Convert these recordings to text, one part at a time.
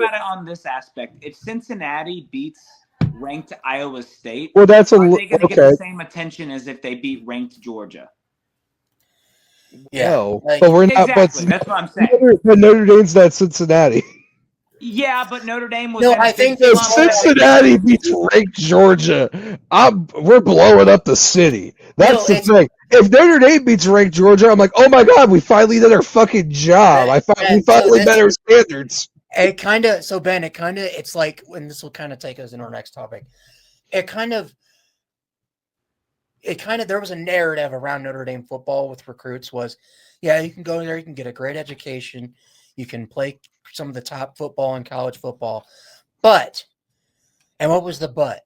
about it on this aspect. If Cincinnati beats ranked Iowa State, well, that's are they going to okay. get the same attention as if they beat ranked Georgia? Yeah, No, like, but we're not. Exactly. But That's what I'm saying. Notre Dame's not Cincinnati. Yeah, but Notre Dame was No, in a I big think If slump. Cincinnati beats ranked Georgia, we're blowing up the city. That's the thing. If Notre Dame beats ranked Georgia, I'm like, oh my god, we finally did our fucking job. We finally met our standards. It kind of, so Ben, it's like, and this will kind of take us into our next topic. There was a narrative around Notre Dame football with recruits was, yeah, you can go there, you can get a great education, you can play some of the top football in college football, but, and what was the but?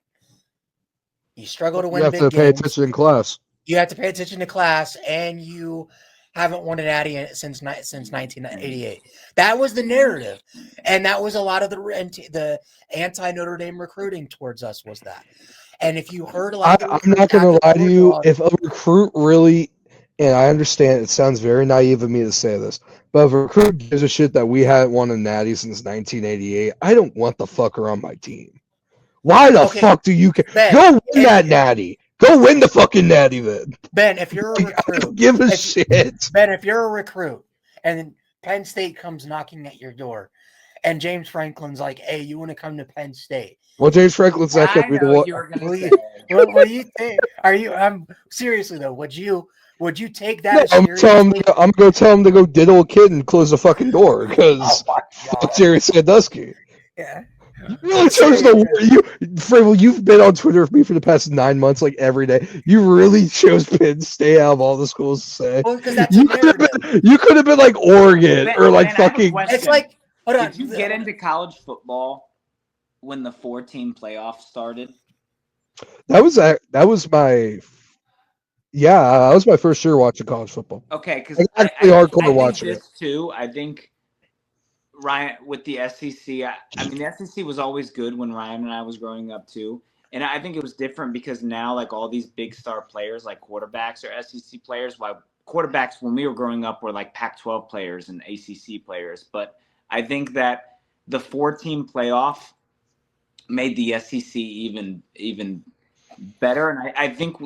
You struggle to win big games. You have to pay attention in class. You have to pay attention to class, and you haven't won an Natty since 1988. That was the narrative, and that was a lot of the anti-Notre Dame recruiting towards us was that. And if you heard a lot, I'm not going to lie to you. If a recruit really, and I understand it sounds very naive of me to say this, but if a recruit gives a shit that we hadn't won a Natty since 1988, I don't want the fucker on my team. Why the fuck do you care? Go win that Natty. Go win the fucking Natty then. Ben, if you're a recruit, I don't give a shit. Ben, if you're a recruit and Penn State comes knocking at your door and James Franklin's like, hey, you want to come to Penn State? Well, James Franklin's not going to be the one. What do you think? I'm seriously though, would you take that? No, I'm going to tell him to go diddle a kid and close the fucking door because fuck Jerry Sandusky. Yeah. You really chose Frable, you've been on Twitter with me for the past 9 months, like every day. You really chose Penn State out of all the schools to say. Well, because that's you could have been like Oregon or like fucking. It's like, hold on. Did you get into college football when the 4-team playoff started? That was my first year watching college football. Okay, because actually hardcore watching this too. I think Ryan with the SEC. I mean, the SEC was always good when Ryan and I was growing up too, and I think it was different because now like all these big star players like quarterbacks are SEC players. While quarterbacks when we were growing up were like Pac-12 players and ACC players. But I think that the 4-team playoff made the SEC even better, and I think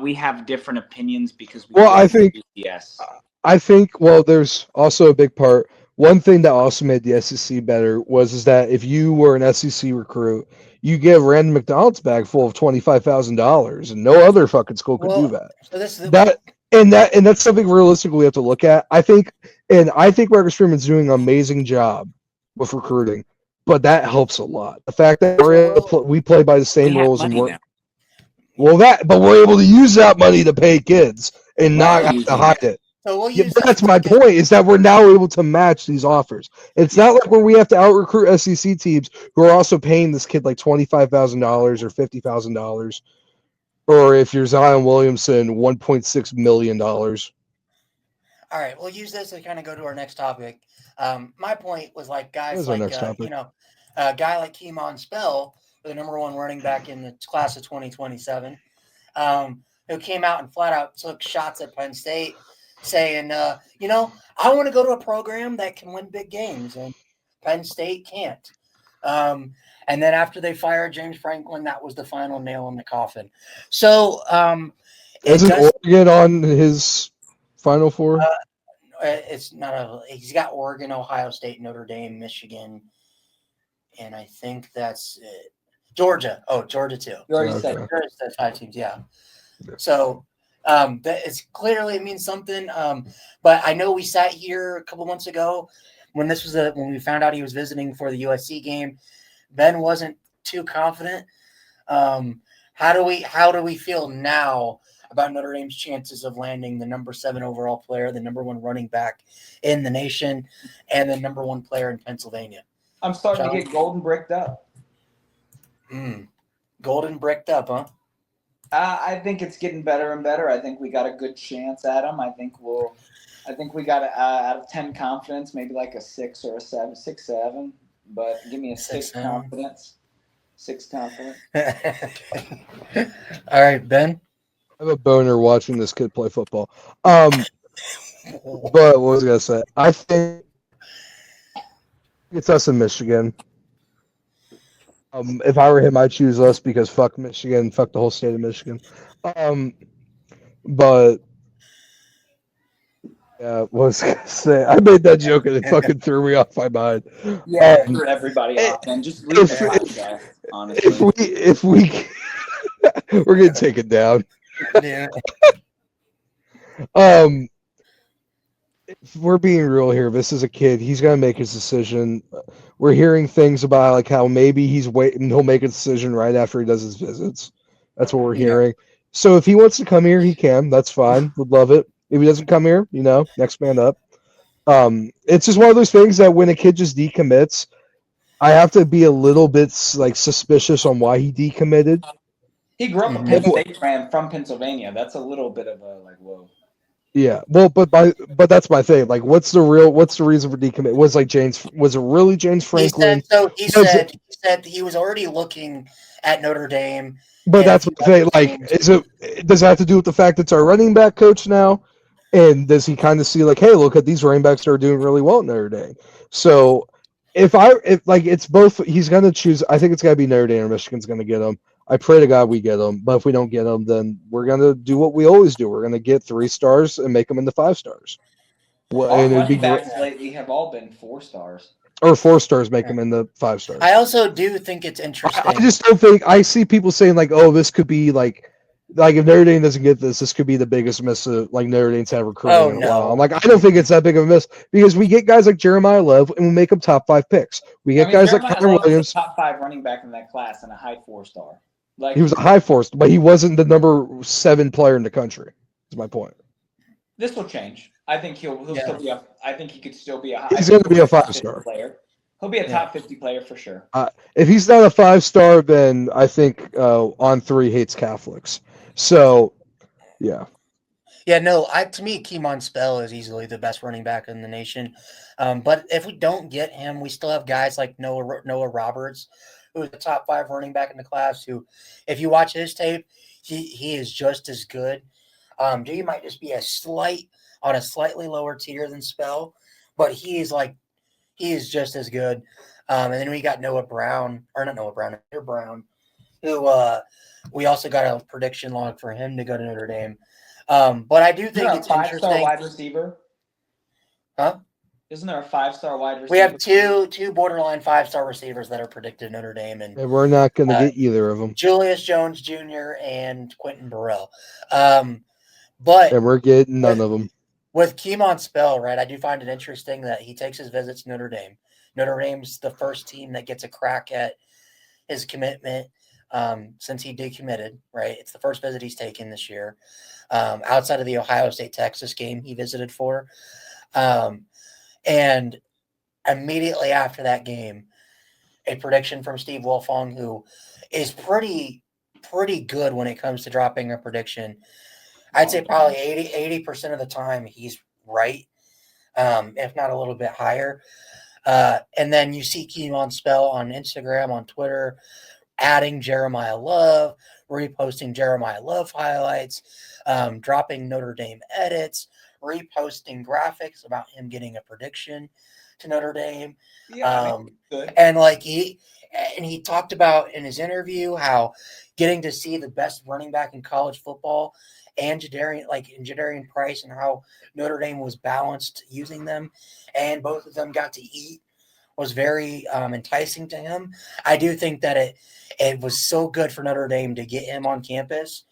we have different opinions because I think there's also a big part. One thing that also made the SEC better was that if you were an SEC recruit, you get a random McDonald's bag full of $25,000, and no other fucking school could do that. So that's something realistically we have to look at. I think Marcus Freeman's doing an amazing job with recruiting, but that helps a lot. The fact that we play by the same rules and work. But we're able to use that money to pay kids and not have to hide it. So that's my point, is that we're now able to match these offers. It's not like where we have to out-recruit SEC teams who are also paying this kid like $25,000 or $50,000, or if you're Zion Williamson, $1.6 million. All right, we'll use this to kind of go to our next topic. My point was like guys like, a guy like Keemon Spell, the number 1 running back in the class of 2027, who came out and flat out took shots at Penn State, saying, I want to go to a program that can win big games, and Penn State can't. And then after they fired James Franklin, that was the final nail in the coffin. So, isn't Oregon on his Final Four? It's not he's got Oregon, Ohio State, Notre Dame, Michigan, and I think that's it. Georgia. Oh, Georgia too. You already said 5 teams. Yeah. So that is clearly it means something. But I know we sat here a couple months ago when we found out he was visiting for the USC game. Ben wasn't too confident. How do we feel now about Notre Dame's chances of landing the number 7 overall player, the number 1 running back in the nation, and the number 1 player in Pennsylvania? I'm starting to get golden bricked up. Golden bricked up, huh? I think it's getting better and better. I think we got a good chance at him. I think we got out of 10 confidence, maybe like a 6 or a 7, 6, 7. But give me a 6 confidence. 6 confidence. All right, Ben. I have a boner watching this kid play football. But what was I gonna say? I think it's us in Michigan. If I were him, I'd choose us because fuck Michigan, fuck the whole state of Michigan. But yeah, what was I gonna say? I made that joke and it fucking threw me off my mind. Yeah, threw everybody off, man. Just leave the podcast, honestly. If we we're gonna take it down. Yeah. If we're being real here, this is a kid. He's gonna make his decision. We're hearing things about like how maybe he's waiting. He'll make a decision right after he does his visits. That's what we're hearing. So if he wants to come here, he can. That's fine. Would love it. If he doesn't come here, next man up. It's just one of those things that when a kid just decommits, I have to be a little bit like suspicious on why he decommitted. He grew up a Penn State fan from Pennsylvania. That's a little bit of a like whoa. Yeah, well, but that's my thing. Like, what's the reason for decommit? Was it really James Franklin? He said he was already looking at Notre Dame. But that's what the thing. Like, does it have to do with the fact that it's our running back coach now? And does he kind of see like, hey, look at these running backs that are doing really well at Notre Dame? So if it's both, he's gonna choose. I think it's gotta be Notre Dame or Michigan's gonna get him. I pray to God we get him, but if we don't get him, then we're gonna do what we always do. We're gonna get 3 stars and make them into 5 stars. Well, our running backs lately have all been 4 stars. Or 4 stars make them into 5 stars. I also do think it's interesting. I just don't think I see people saying like, "Oh, this could be like if Notre Dame doesn't get this could be the biggest miss of like Notre Dame's had recruiting in a while." I'm like, I don't think it's that big of a miss because we get guys like Jeremiah Love and we make them top 5 picks. We get guys like Connor Williams, top 5 running back in that class and a high 4-star. Like he was a high 4, but he wasn't the number 7 player in the country. Is my point. This will change. I think he'll still be I think he could still be a high. He's going to be a 5-star player. He'll be a top 50 player for sure. If he's not a 5-star, then I think On 3 hates Catholics. So, yeah. Yeah, no. To me, Keemon Spell is easily the best running back in the nation. But if we don't get him, we still have guys like Noah Roberts, who is the top 5 running back in the class. Who, if you watch his tape, he is just as good. He might just be on a slightly lower tier than Spell, but he is just as good. And then we got Noah Brown, who we also got a prediction log for him to go to Notre Dame. But I do think it's interesting. 5-star wide receiver? Huh? Isn't there a 5-star wide receiver? We have two borderline 5-star receivers that are predicted at Notre Dame, and we're not going to get either of them. Julius Jones Jr. and Quentin Burrell. But we're getting none of them. With Keemon Spell, right, I do find it interesting that he takes his visits to Notre Dame. Notre Dame's the first team that gets a crack at his commitment since he decommitted, right? It's the first visit he's taken this year, outside of the Ohio State-Texas game he visited for. And immediately after that game, a prediction from Steve Wilfong, who is pretty good when it comes to dropping a prediction. I'd say probably 80% of the time he's right, if not a little bit higher. And then you see Keemon Spell on Instagram, on Twitter, adding Jeremiah Love, reposting Jeremiah Love highlights, dropping Notre Dame edits, reposting graphics about him getting a prediction to Notre Dame. Yeah, and he talked about in his interview how getting to see the best running back in college football and Jadarian Price, and how Notre Dame was balanced using them, and both of them got to eat, was very enticing to him. I do think that it was so good for Notre Dame to get him on campus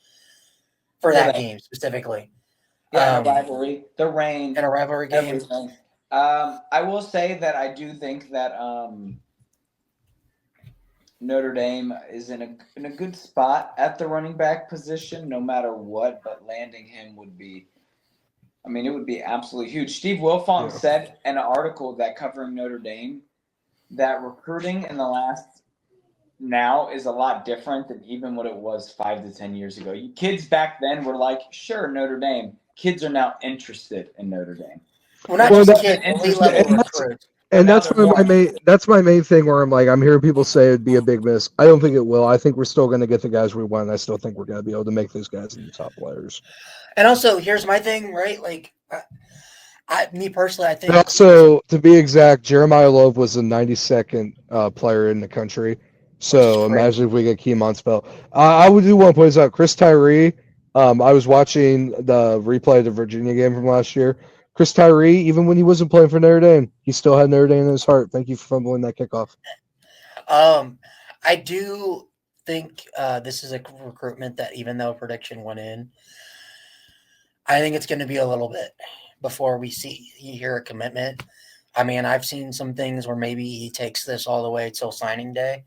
for that game specifically. Yeah, the rivalry, the rain, and a rivalry game. Everything. I will say that I do think that Notre Dame is in a good spot at the running back position, no matter what. But landing him would be, it would be absolutely huge. Steve Wilfong said in an article that covering Notre Dame that recruiting in the last now is a lot different than even what it was 5 to 10 years ago. Kids back then were like, sure, Notre Dame. Kids are now interested in Notre Dame. Well, not just kids, elite level recruits. And that's my main thing where I'm hearing people say it'd be a big miss. I don't think it will. I think we're still going to get the guys we want. I still think we're going to be able to make those guys into top players. And also, here's my thing, right? Me personally, I think. And also, to be exact, Jeremiah Love was the 92nd player in the country. So imagine if we get Keemon spell. I would do want to point this out. Chris Tyree. I was watching the replay of the Virginia game from last year. Chris Tyree, even when he wasn't playing for Notre Dame, he still had Notre Dame in his heart. Thank you for fumbling that kickoff. I do think this is a recruitment that, even though prediction went in, I think it's going to be a little bit before you hear a commitment. I mean, I've seen some things where maybe he takes this all the way till signing day.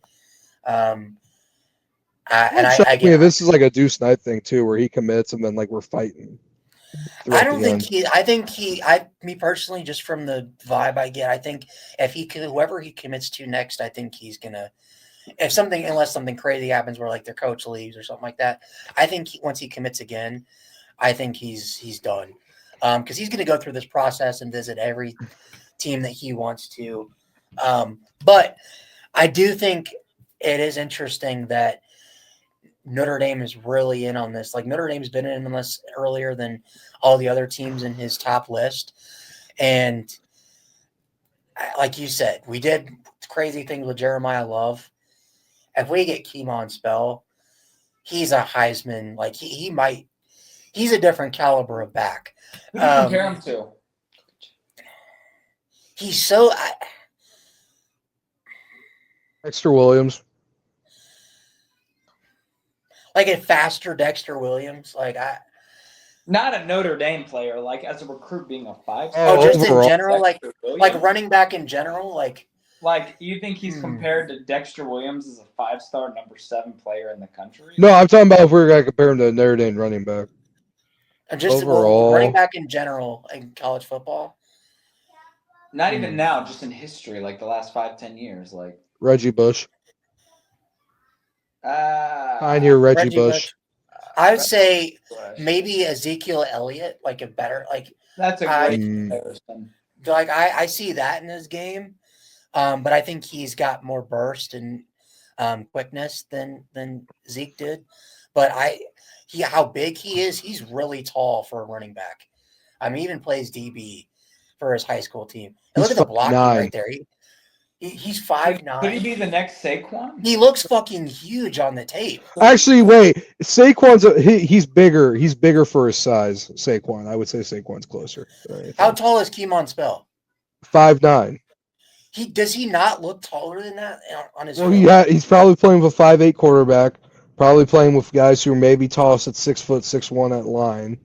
This is like a Deuce Knight thing too, where he commits and then like we're fighting. I don't think me personally, just from the vibe I get, I think if whoever he commits to next, I think he's gonna, unless something crazy happens where like their coach leaves or something like that, I think once he commits again, I think he's done. Because he's gonna go through this process and visit every team that he wants to. But I do think it is interesting that Notre Dame is really in on this. Like, Notre Dame's been in on this earlier than all the other teams in his top list. And like you said, we did crazy things with Jeremiah Love. If we get Keemon Spell, he's a Heisman. Like, he's a different caliber of back. Who do you compare him to? He's so Dexter Williams. Like a faster Dexter Williams. Not a Notre Dame player, like as a recruit being a 5-star. Oh, just overall, in general, like running back in general, like you think he's compared to Dexter Williams as a 5-star number 7 player in the country? No, I'm talking about if we're gonna compare him to a Notre Dame running back. Just overall, running back in general in college football. Not even now, just in history, like the last 5-10 years, like Reggie Bush. Reggie Bush. I would say maybe Ezekiel Elliott, like a better, like that's a great comparison. Like I see that in his game, but I think he's got more burst and quickness than Zeke did. But how big he is, he's really tall for a running back. I mean, he even plays DB for his high school team. And look at the blocking right there. He's 5'9". Could he be the next Saquon? He looks fucking huge on the tape. Actually, wait. Saquon's he's bigger. He's bigger for his size. Saquon, I would say Saquon's closer. How tall is Keemon Spell? 5'9". Does he not look taller than that on his? Well, he's probably playing with a 5'8" quarterback. Probably playing with guys who are maybe tallest at 6 foot 6'1" at line.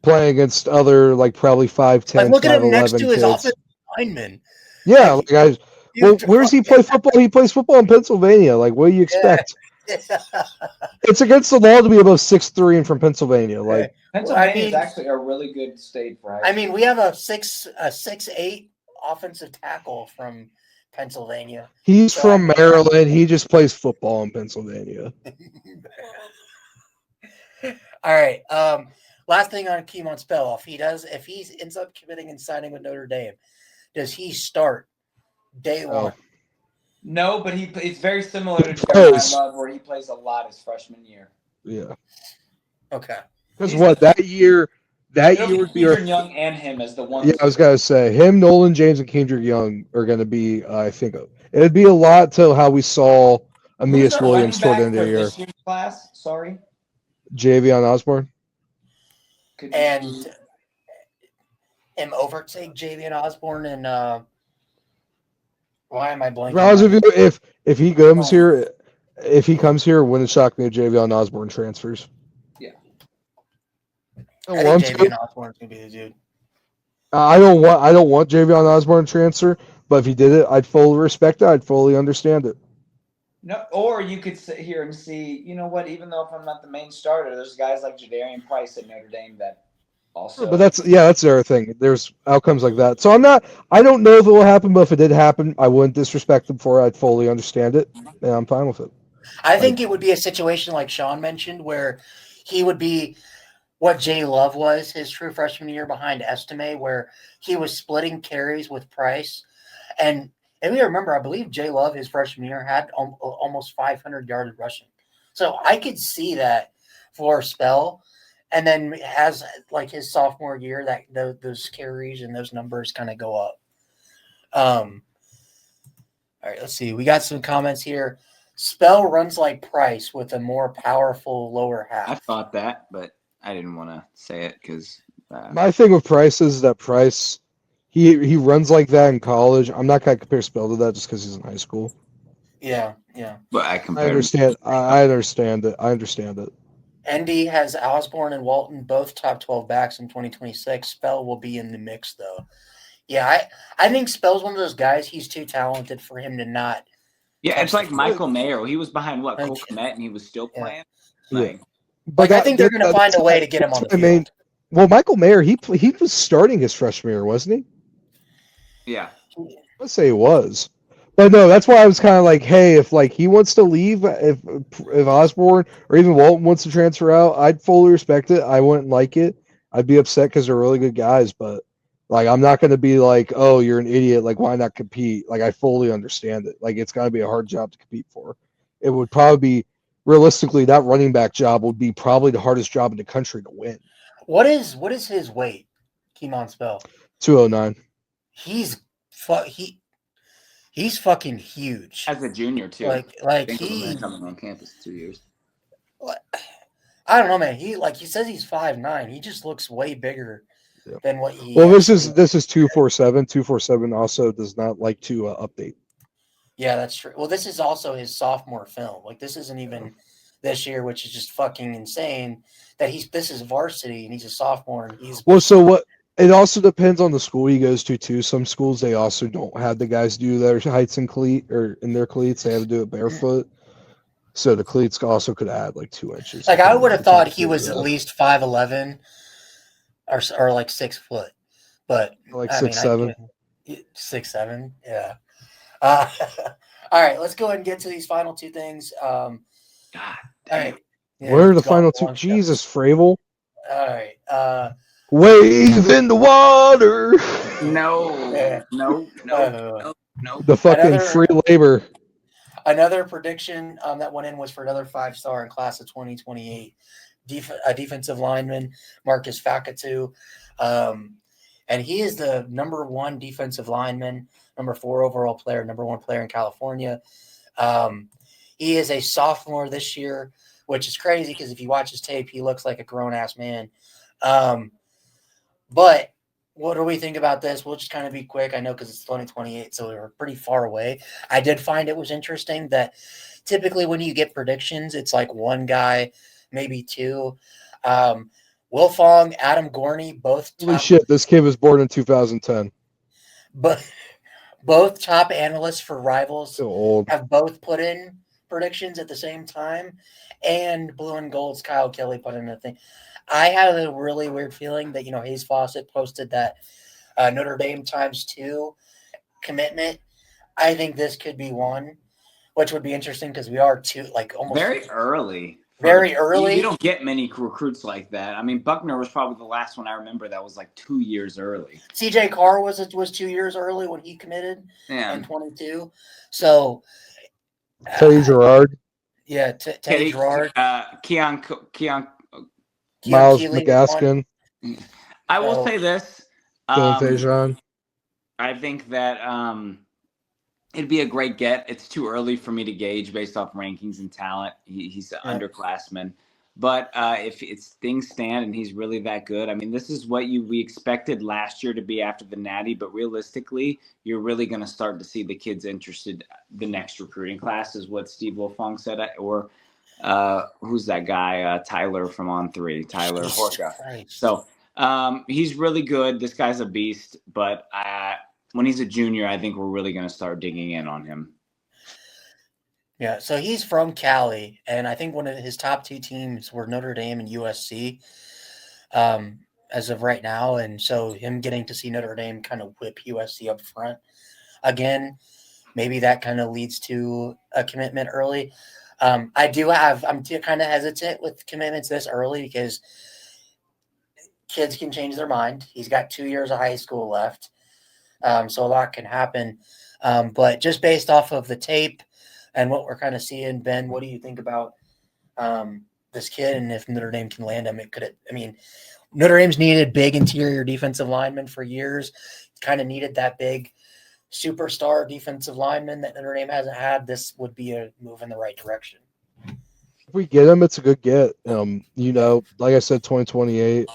Playing against other probably 5'10". Like, look at him next to his offensive lineman. Yeah, where does he play football? He plays football in Pennsylvania. Like, what do you expect? Yeah. It's against the law to be above 6'3" and from Pennsylvania. Like, Pennsylvania is actually a really good state for. I mean, we have a 6'8" offensive tackle from Pennsylvania. He's from Maryland. He just plays football in Pennsylvania. All right. Last thing on Keemon Spell, if he ends up committing and signing with Notre Dame, does he start day one? No, but it's very similar to Jeremiah Love, where he plays a lot his freshman year. Yeah. Okay. Because that year would be Kendrick Young and him as the one. Yeah, I was gonna say him, Nolan James, and Kendrick Young are gonna be. I think it'd be a lot to how we saw Amias Williams toward the end of the year. Class, sorry. Javion Osborne. And him overtake Javion Osborne and why am I blanking? If he comes here, it wouldn't shock me if Javion Osborne transfers. Yeah. I think Javion Osborne's gonna be the dude. I don't want Javion Osborne to transfer, but if he did it, I'd fully respect it. I'd fully understand it. No, or you could sit here and see, you know what? Even though if I'm not the main starter, there's guys like Jadarian Price at Notre Dame that also. But that's the other thing. There's outcomes like that. So I don't know if it will happen, but if it did happen, I wouldn't disrespect him for it. I'd fully understand it, and I'm fine with it. I think it would be a situation like Sean mentioned, where he would be what Jay Love was his true freshman year behind Estime, where he was splitting carries with Price. And if you remember, I believe Jay Love his freshman year had almost 500 yards rushing. So I could see that for Spell. And then as his sophomore year, that those carries and those numbers kind of go up. All right, let's see. We got some comments here. Spell runs like Price with a more powerful lower half. I thought that, but I didn't want to say it because my thing with Price is that Price, he runs like that in college. I'm not gonna compare Spell to that just because he's in high school. Yeah. But I I compared. understand. I understand it. I understand it. ND has Osborne and Walton, both top 12 backs in 2026. Spell will be in the mix, though. Yeah, I think Spell's one of those guys. He's too talented for him to not. Yeah, it's like Michael Mayo. He was behind what Cole Kmet, and he was still playing. Yeah. But I think they're going to find a way to get him on the field. Well, Michael Mayer, he was starting his freshman year, wasn't he? Yeah. Let's say he was. But no, that's why I was kind of like, hey, if like he wants to leave, if Osborne or even Walton wants to transfer out, I'd fully respect it. I wouldn't like it. I'd be upset because they're really good guys, but like I'm not going to be like, oh, you're an idiot. Like, why not compete? Like, I fully understand it. Like, it's got to be a hard job to compete for. It would probably be realistically that running back job would be probably the hardest job in the country to win. What is his weight? Keemon Spell 209. He's fucking huge. As a junior too. Like he's coming on campus 2 years. I don't know, man. He says he's 5'9". He just looks way bigger than what he. Well, this is 247. 247 also does not like to update. Yeah, that's true. Well, this is also his sophomore film. Like this isn't even this year, which is just fucking insane. That this is varsity and he's a sophomore and he's. Well, so what? It also depends on the school he goes to too. Some schools they also don't have the guys do their heights in cleat or in their cleats. They have to do it barefoot. So the cleats also could add like 2 inches. Like I would have thought he was at least 5'11", or like 6 foot, but like 6'7". 6'7", yeah. All right, let's go ahead and get to these final two things. God damn. All right. Yeah, what are the final two? Jesus, Fravel. All right. Wave in the water. No. The fucking free labor. Another prediction that went in was for another 5-star in class of 2028. A defensive lineman, Marcus Fakatu. And he is the number 1 defensive lineman, number 4 overall player, number 1 player in California. He is a sophomore this year, which is crazy because if you watch his tape, he looks like a grown-ass man. But what do we think about this? We'll just kind of be quick. I know because it's 2028, so we're pretty far away. I did find it was interesting that typically when you get predictions, it's like 1 guy, maybe 2. Will Fong, Adam Gorney, both. Holy shit! This kid was born in 2010. But both top analysts for Rivals So old. have both put in predictions at the same time, and Blue and Gold's Kyle Kelly put in a thing. I had a really weird feeling that Hayes Fawcett posted that Notre Dame ×2 commitment. I think this could be 1, which would be interesting because we are almost very early. Very early. You don't get many recruits like that. I mean, Buckner was probably the last one I remember that was like 2 years early. CJ Carr was 2 years early when he committed in 22. So Teddy Gerard. Yeah, Teddy Gerard. Keon Miles McGaskin. I will say this. Fajon. I think that it'd be a great get. It's too early for me to gauge based off rankings and talent. He's an underclassman. But if things stand and he's really that good, I mean, this is what we expected last year to be after the Natty. But realistically, you're really going to start to see the kids interested. The next recruiting class is what Steve Wilfong said, or who's that guy? Tyler from On 3, Tyler Horka. So he's really good. This guy's a beast. But when he's a junior, I think we're really going to start digging in on him. Yeah, so he's from Cali, and I think one of his top 2 teams were Notre Dame and USC as of right now. And so him getting to see Notre Dame kind of whip USC up front again, maybe that kind of leads to a commitment early. I'm kind of hesitant with commitments this early because kids can change their mind. He's got 2 years of high school left, so a lot can happen. But just based off of the tape and what we're kind of seeing, Ben, what do you think about this kid? And if Notre Dame can land him, Notre Dame's needed big interior defensive linemen for years. Kind of needed that big superstar defensive lineman that Notre Dame hasn't had, this would be a move in the right direction. If we get him, it's a good get. Like I said, 2028.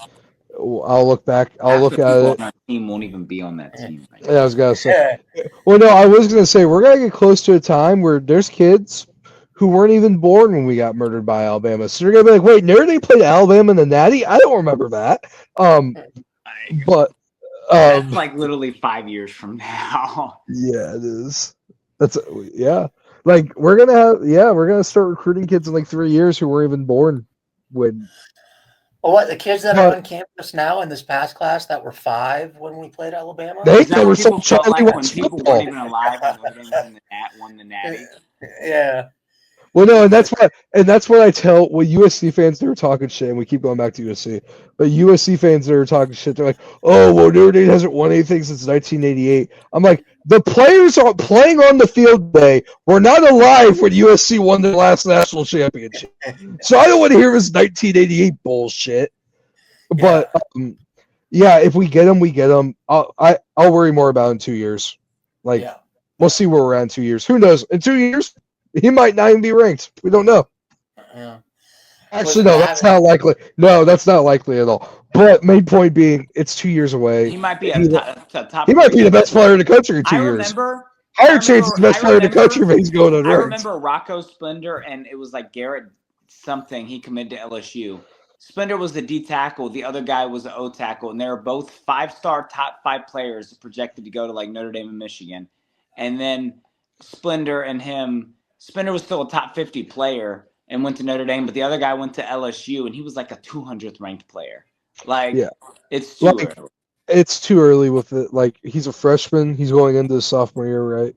I'll look back. I'll Half look the at people it. on our team won't even be on that team. Right Yeah, I was gonna say. Yeah. Well, no, I was gonna say we're gonna get close to a time where there's kids who weren't even born when we got murdered by Alabama. So they're gonna be like, "Wait, Notre Dame played Alabama in the Natty? I don't remember that." But that's like literally 5 years from now. Yeah, it is. Like we're gonna start recruiting kids in like 3 years who weren't even born when. Well, what the kids that are on campus now in this past class that were 5 when we played Alabama? They were so felt Charlie like when Watts people football. weren't even alive when Notre Dame won the Natty. Yeah. Well, no, and that's what I tell USC fans that are talking shit, and we keep going back to USC, but USC fans that are talking shit, they're like, "Oh, well, Notre Dame hasn't won anything since 1988." I'm like, the players are playing on the field today. We're not alive when USC won their last national championship, so I don't want to hear this 1988 bullshit. But if we get them, we get them. I'll worry more about it in 2 years. We'll see where we're at in 2 years. Who knows? In 2 years, he might not even be ranked. We don't know. Yeah. Actually, no, that's not likely. No, that's not likely at all. But main point being, it's 2 years away. He might be top. He might be the best player in the country in 2 years. Remember. Higher chance he's the best player in the country, but he's going unranked. I remember Rocco Splendor, and it was like Garrett something. He committed to LSU. Splendor was the D tackle. The other guy was the O tackle, and they were both 5-star top 5 players projected to go to like Notre Dame and Michigan. And then Splendor was still a top 50 player and went to Notre Dame, but the other guy went to LSU, and he was like a 200th ranked player. It's too early. It's too early with it. Like, he's a freshman. He's going into his sophomore year, right?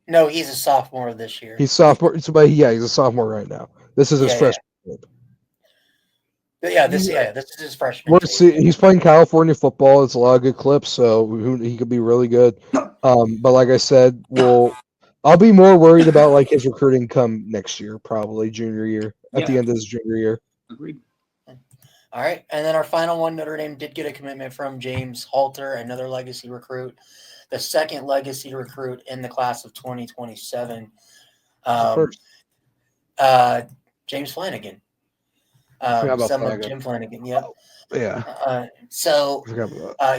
No, he's a sophomore this year. He's sophomore. He's a sophomore right now. This is his freshman. This is his freshman. He's playing California football. It's a lot of good clips, so he could be really good. But like I said, I'll be more worried about like his recruiting come next year, probably junior year, at the end of his junior year. Agreed. All right, and then our final one, Notre Dame did get a commitment from James Halter, another legacy recruit, the second legacy recruit in the class of 2027. James Flanagan. Jim Flanagan, yeah. Yeah.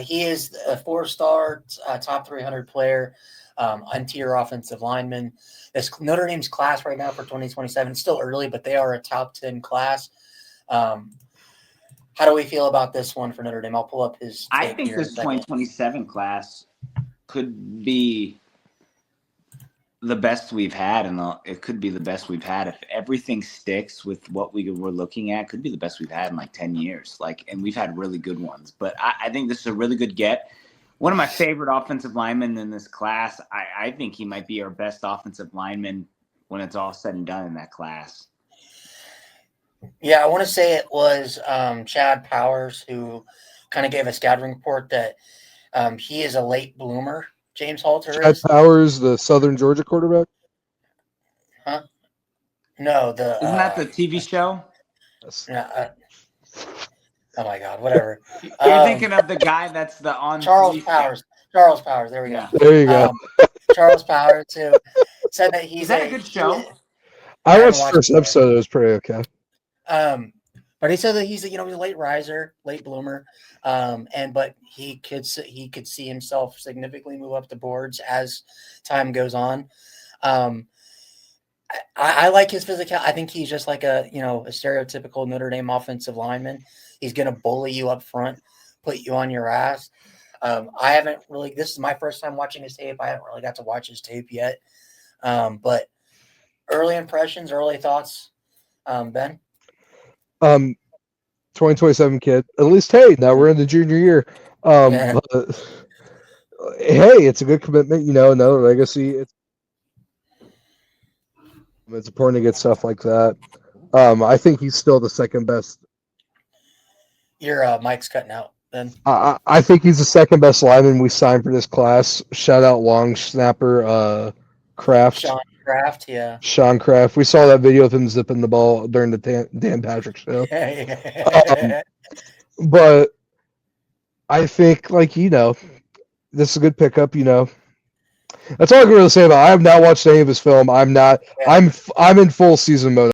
He is a 4-star, top 300 player, on-tier offensive lineman. This Notre Dame's class right now for 2027, it's still early, but they are a top 10 class. How do we feel about this one for Notre Dame? I'll pull up his. I think this 2027 class could be the best we've had, and it could be the best we've had if everything sticks with what we were looking at. Could be the best we've had in like 10 years. And we've had really good ones, but I think this is a really good get. One of my favorite offensive linemen in this class. I think he might be our best offensive lineman when it's all said and done in that class. Yeah, I want to say it was Chad Powers who kind of gave a scouting report that he is a late bloomer. James Halter is. Chad Powers, the Southern Georgia quarterback? Huh? No, isn't that the TV show? Oh my God, whatever. You're thinking of the guy that's the on Charles Powers. Charles Powers. There we go. There you go. Charles Powers who said that he's a good show. I watched the first episode. It was pretty okay. But he said that he's a late riser, late bloomer, but he could see himself significantly move up the boards as time goes on. I like his physical. I think he's just like a stereotypical Notre Dame offensive lineman. He's going to bully you up front, put you on your ass. I haven't really. This is my first time watching his tape. I haven't really got to watch his tape yet. But early impressions, early thoughts, Ben. 2027 kid. At least, hey, now we're in the junior year. But, hey, it's a good commitment. Another legacy. It's important to get stuff like that. I think he's still the second best. Your mic's cutting out, Ben. I think he's the second best lineman we signed for this class. Shout out long snapper Kraft. Sean Kraft. We saw that video of him zipping the ball during the Dan Patrick show. But I think, this is a good pickup, That's all I can really say about it. I have not watched any of his film. I'm in full season mode.